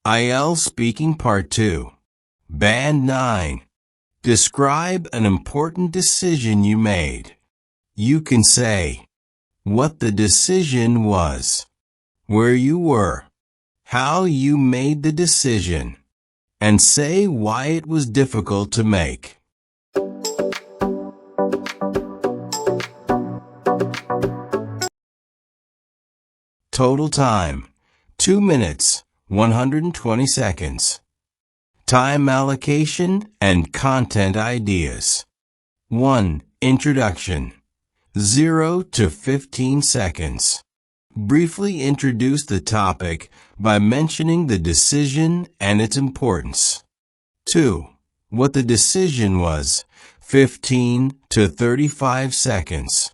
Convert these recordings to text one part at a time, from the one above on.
IELTS Speaking Part 2. Band 9. Describe an important decision you made. You can say what the decision was, where you were, how you made the decision, and say why it was difficult to make. Total time, 2 minutes, 120 seconds. Time allocation and content ideas. 1. Introduction. 0 to 15 seconds. Briefly introduce the topic by mentioning the decision and its importance. 2. What the decision was. 15 to 35 seconds.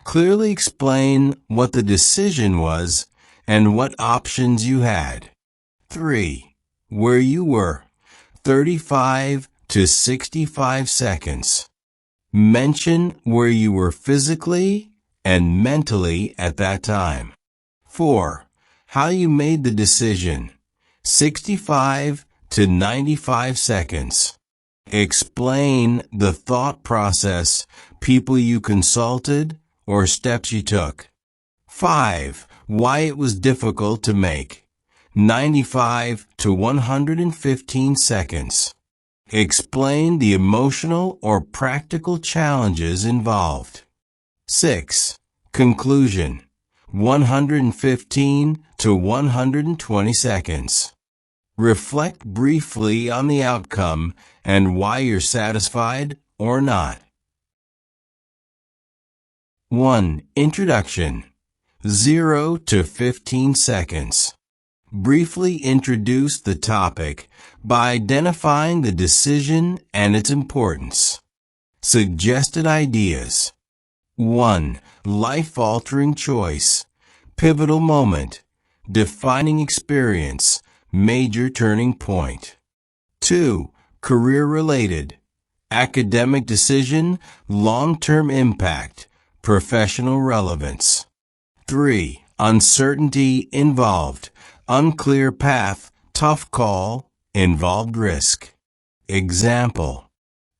Clearly explain what the decision was and what options you had. 3. Where you were. 35 to 65 seconds. Mention where you were physically and mentally at that time. 4. How you made the decision. 65 to 95 seconds. Explain the thought process, people you consulted, or steps you took. 5. Why it was difficult to make. 95 to 115 seconds. Explain the emotional or practical challenges involved. 6. Conclusion. 115 to 120 seconds. Reflect briefly on the outcome and why you're satisfied or not. 1. Introduction. 0 to 15 seconds. Briefly introduce the topic by identifying the decision and its importance. Suggested ideas. 1. Life-altering choice. Pivotal moment. Defining experience. Major turning point. 2. Career-related. Academic decision. Long-term impact. Professional relevance. 3. Uncertainty involved. Unclear path, tough call, involved risk. Example.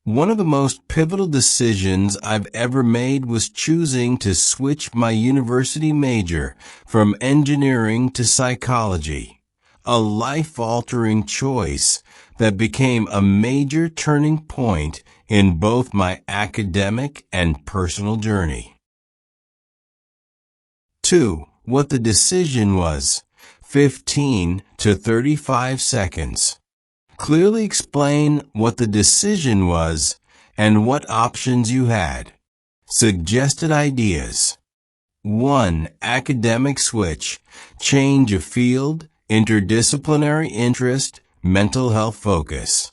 One of the most pivotal decisions I've ever made was choosing to switch my university major from engineering to psychology. A life-altering choice that became a major turning point in both my academic and personal journey. 2. What the decision was. 15 to 35 seconds. Clearly explain what the decision was and what options you had. Suggested ideas. 1. Academic switch. Change of field, interdisciplinary interest, mental health focus.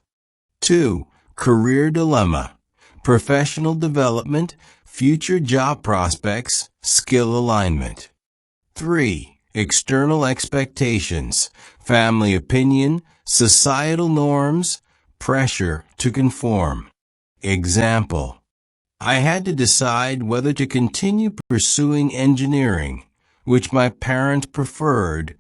2. Career dilemma. Professional development, future job prospects, skill alignment. 3. External expectations, family opinion, societal norms, pressure to conform. Example. I had to decide whether to continue pursuing engineering, which my parents preferred,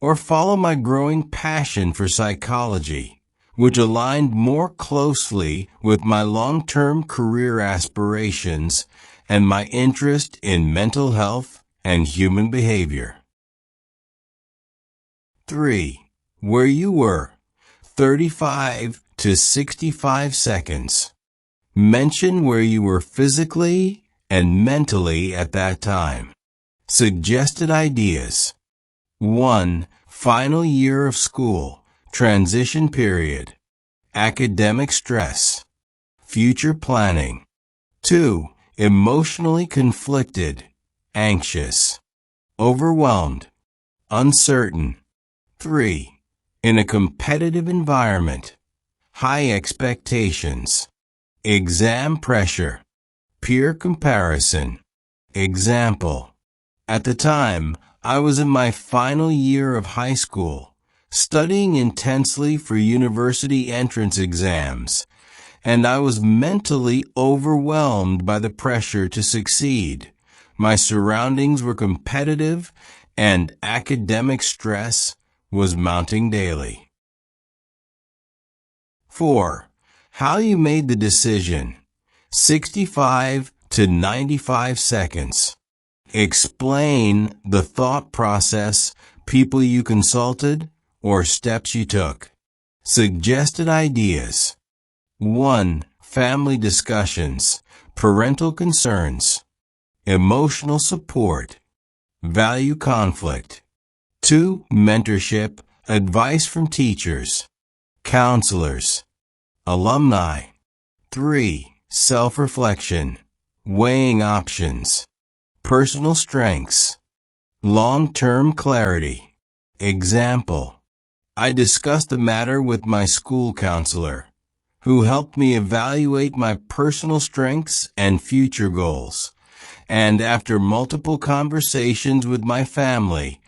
or follow my growing passion for psychology, which aligned more closely with my long-term career aspirations and my interest in mental health and human behavior. 3. Where you were. 35 to 65 seconds. Mention where you were physically and mentally at that time. Suggested ideas. 1. Final year of school. Transition period. Academic stress. Future planning. 2. Emotionally conflicted. Anxious. Overwhelmed. Uncertain. 3. In a competitive environment. High expectations. Exam pressure. Peer comparison. Example. At the time, I was in my final year of high school, studying intensely for university entrance exams, and I was mentally overwhelmed by the pressure to succeed. My surroundings were competitive, and academic stress was mounting daily. 4. How you made the decision. 65 to 95 seconds. Explain the thought process, people you consulted, or steps you took. Suggested ideas. 1. Family discussions, parental concerns, emotional support, value conflict. 2. Mentorship, advice from teachers, counselors, alumni. 3. Self-reflection, weighing options, personal strengths, long-term clarity. Example: I discussed the matter with my school counselor, who helped me evaluate my personal strengths and future goals. And after multiple conversations with my family,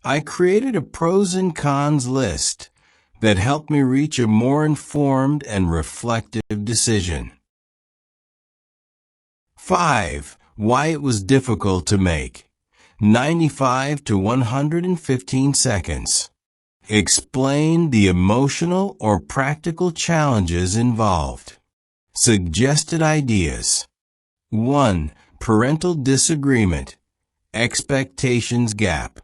I created a pros and cons list that helped me reach a more informed and reflective decision. 5. Why it was difficult to make. 95 to 115 seconds. Explain the emotional or practical challenges involved. Suggested ideas. 1. Parental disagreement, expectations gap,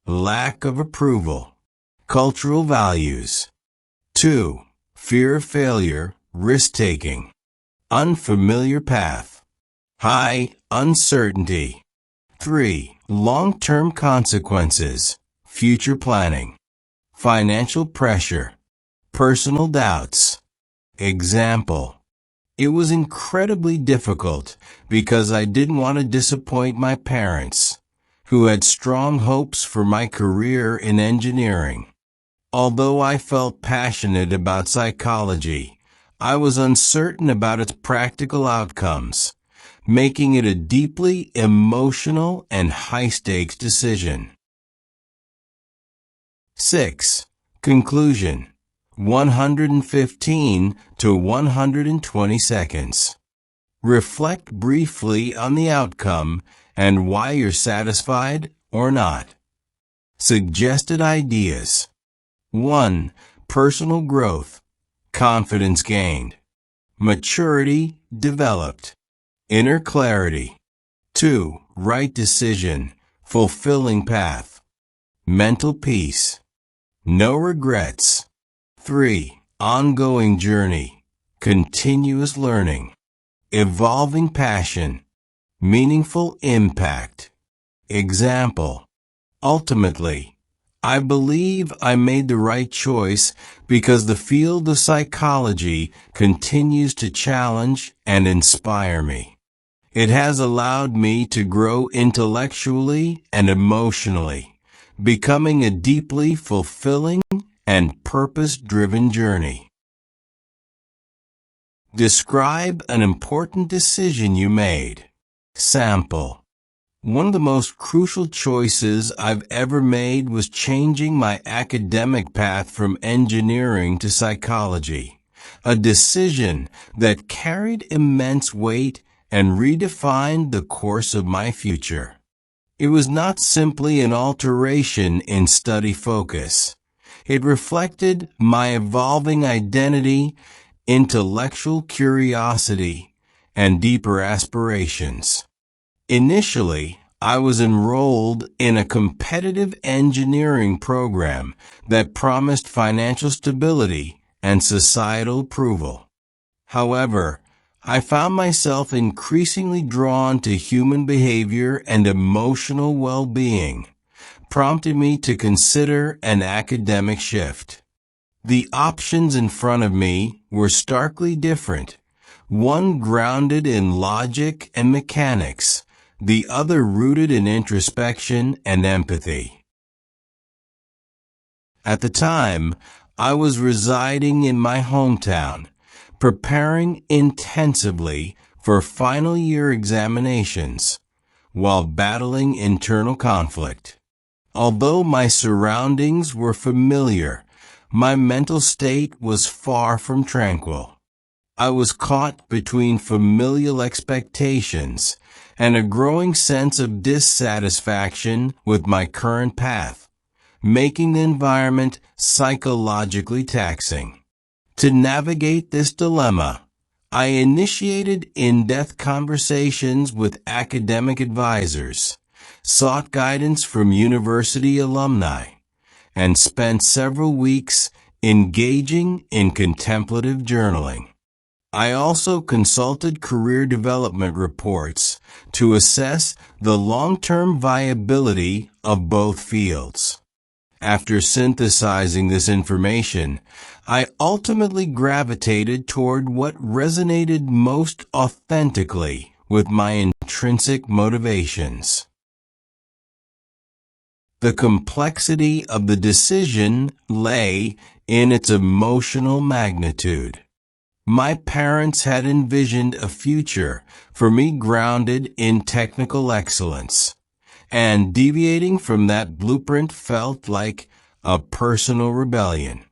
lack of approval, cultural values. 2. Fear of failure, risk-taking, unfamiliar path, high uncertainty. 3. Long-term consequences, future planning, financial pressure, personal doubts. Example: it was incredibly difficult because I didn't want to disappoint my parents, who had strong hopes for my career in engineering. Although I felt passionate about psychology, I was uncertain about its practical outcomes, making it a deeply emotional and high-stakes decision. 6. Conclusion. 115 to 120 seconds. Reflect briefly on the outcome and why you're satisfied or not. Suggested ideas. 1. Personal growth, confidence gained, maturity developed, inner clarity. 2. Right decision, fulfilling path, mental peace, no regrets. 3. Ongoing journey, continuous learning, evolving passion, meaningful impact. Example: ultimately, I believe I made the right choice because the field of psychology continues to challenge and inspire me. It has allowed me to grow intellectually and emotionally, becoming a deeply fulfilling and purpose-driven journey. Describe an important decision you made. Sample: one of the most crucial choices I've ever made was changing my academic path from engineering to psychology, a decision that carried immense weight and redefined the course of my future. It was not simply an alteration in study focus. It reflected my evolving identity, intellectual curiosity, and deeper aspirations. Initially, I was enrolled in a competitive engineering program that promised financial stability and societal approval. However, I found myself increasingly drawn to human behavior and emotional well-being, prompting me to consider an academic shift. The options in front of me were starkly different, one grounded in logic and mechanics, the other rooted in introspection and empathy. At the time, I was residing in my hometown, preparing intensively for final year examinations, while battling internal conflict. Although my surroundings were familiar, my mental state was far from tranquil. I was caught between familial expectations and a growing sense of dissatisfaction with my current path, making the environment psychologically taxing. To navigate this dilemma, I initiated in-depth conversations with academic advisors, sought guidance from university alumni, and spent several weeks engaging in contemplative journaling. I also consulted career development reports to assess the long-term viability of both fields. After synthesizing this information, I ultimately gravitated toward what resonated most authentically with my intrinsic motivations. The complexity of the decision lay in its emotional magnitude. My parents had envisioned a future for me grounded in technical excellence, and deviating from that blueprint felt like a personal rebellion.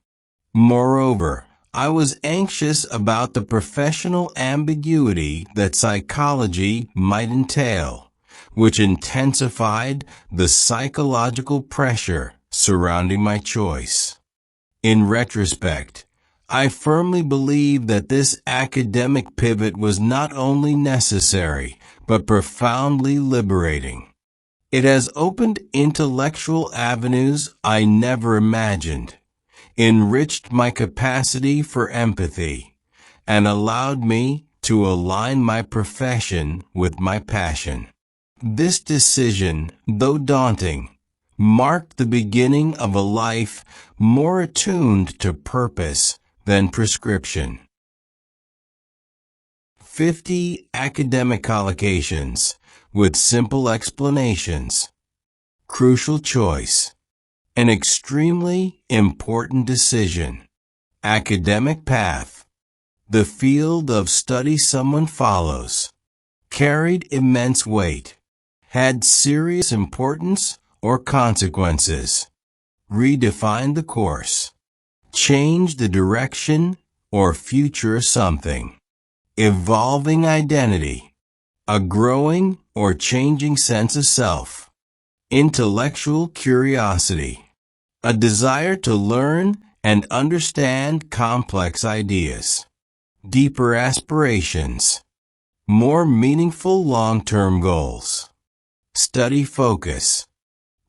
Moreover, I was anxious about the professional ambiguity that psychology might entail, which intensified the psychological pressure surrounding my choice. In retrospect, I firmly believe that this academic pivot was not only necessary, but profoundly liberating. It has opened intellectual avenues I never imagined, enriched my capacity for empathy, and allowed me to align my profession with my passion. This decision, though daunting, marked the beginning of a life more attuned to purpose than prescription. 50 academic collocations with simple explanations. Crucial choice. An extremely important decision. Academic path. The field of study someone follows. Carried immense weight. Had serious importance or consequences. Redefined the course. Change the direction or future of something. Evolving identity. A growing or changing sense of self. Intellectual curiosity. A desire to learn and understand complex ideas. Deeper aspirations. More meaningful long-term goals. Study focus.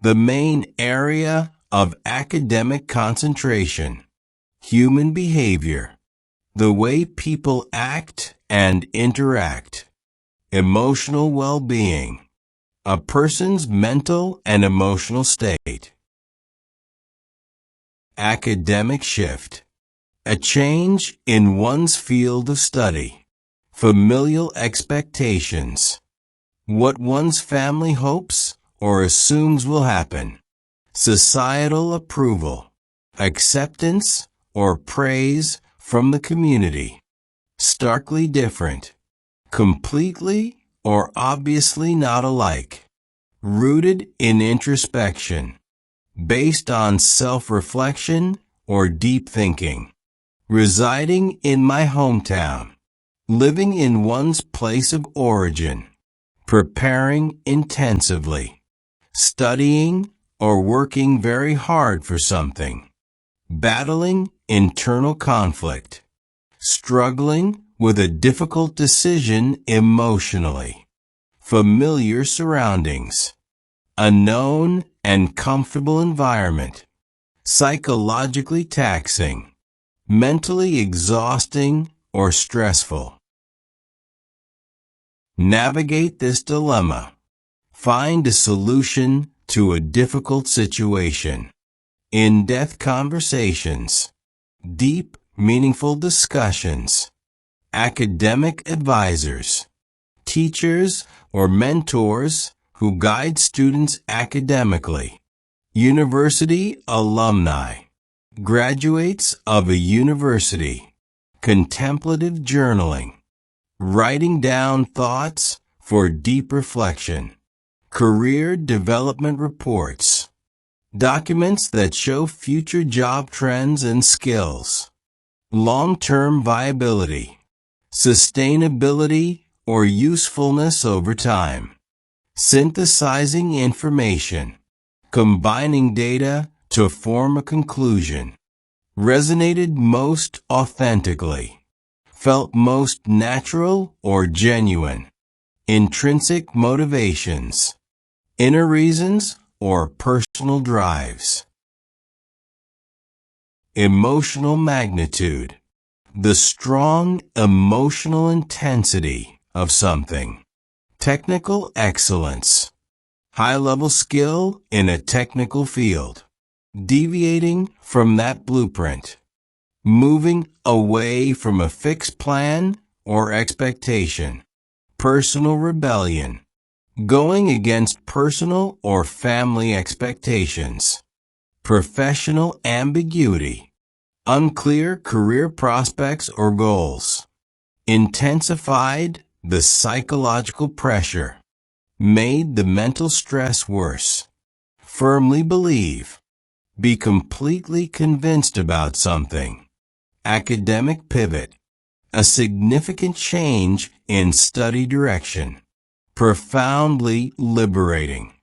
The main area of academic concentration. Human behavior. The way people act and interact. Emotional well-being. A person's mental and emotional state. Academic shift. A change in one's field of study. Familial expectations. What one's family hopes or assumes will happen. Societal approval. Acceptance or praise from the community. Starkly different. Completely or obviously not alike. Rooted in introspection. Based on self-reflection or deep thinking. Residing in my hometown. Living in one's place of origin. Preparing intensively. Studying or working very hard for something. Battling internal conflict. Struggling with a difficult decision emotionally. Familiar surroundings. A known and comfortable environment. Psychologically taxing. Mentally exhausting or stressful. Navigate this dilemma. Find a solution to a difficult situation. In-depth conversations. Deep, meaningful discussions. Academic advisors. Teachers or mentors who guide students academically. University alumni. Graduates of a university. Contemplative journaling. Writing down thoughts for deep reflection. Career development reports. Documents that show future job trends and skills. Long-term viability. Sustainability or usefulness over time. Synthesizing information. Combining data to form a conclusion. resonated most authentically, felt most natural or genuine, intrinsic motivations, inner reasons or personal drives. Emotional magnitude, the strong emotional intensity of something. Technical excellence, high-level skill in a technical field. Deviating from that blueprint, moving away from a fixed plan or expectation. Personal rebellion, going against personal or family expectations. Professional ambiguity, unclear career prospects or goals. Intensified the psychological pressure, made the mental stress worse. Firmly believe, be completely convinced about something. Academic pivot, a significant change in study direction. Profoundly liberating,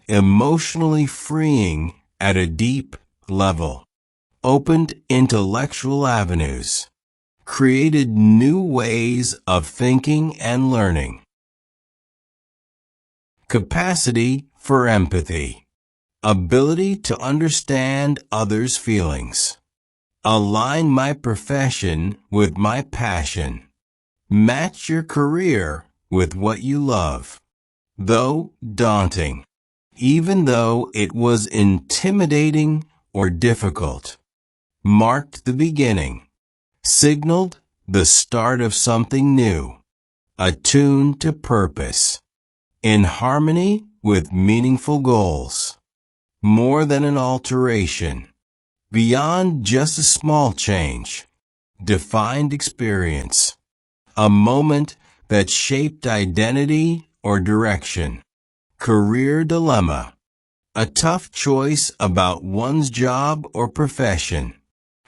emotionally freeing at a deep level. Opened intellectual avenues, created new ways of thinking and learning. Capacity for empathy, ability to understand others' feelings. Align my profession with my passion. Match your career with what you love. Though daunting, even though it was intimidating or difficult, marked the beginning, signaled the start of something new, attuned to purpose, in harmony with meaningful goals. More than an alteration, beyond just a small change, defined experience, a moment that shaped identity or direction. Career dilemma, a tough choice about one's job or profession.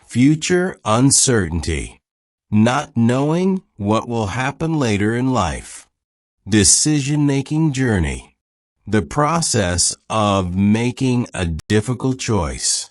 Future uncertainty, not knowing what will happen later in life. Decision-making journey, the process of making a difficult choice.